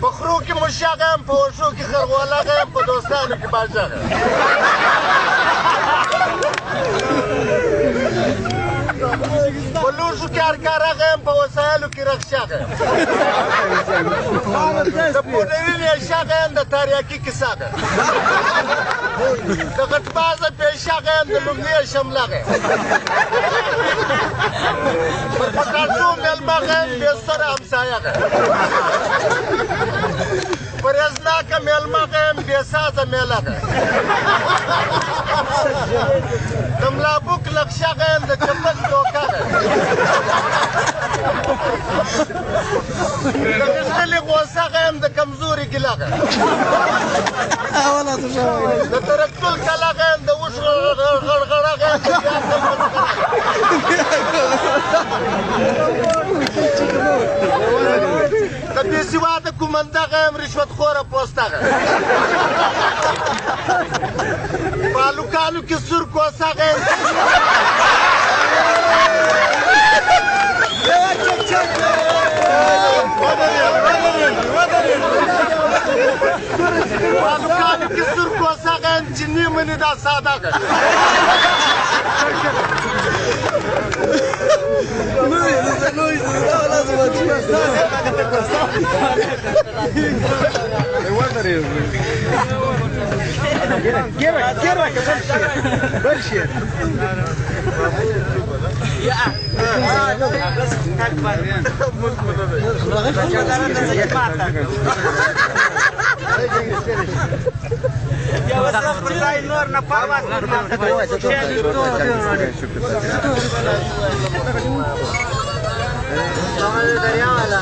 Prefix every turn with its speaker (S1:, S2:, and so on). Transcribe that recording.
S1: په خرو کې مشاغ یم په وښو کې خرغولاغه یم په دوستانو کې باجغه په لوښو کې هرکارغه یم په وسایلو کې رخشاغه یم د پوډرین یشاغه یم د تاریاکي کیساغه د غټبازه پیشاغه یم د لومړي شملاغه پر پټاټو میلماغه یم بېسره همسایهغه پرېزناکه میلماغه یم بېسازه میلغه د ملابوک لغشاغه یم د چپل ټوکاغه د غښتلې غوساغه یم د کمزوري ګیلاغه د ترکتل کلاغه یم د اوښ غړغړغه یم د د بېسواده کومندغه یم رشوتخوره پوستغه په هلوکانو کې سور کوسغه یم په هلوکانو کې سور کوسغه یم چې نه مني دا سادهغه نور نه پرواز دریا والا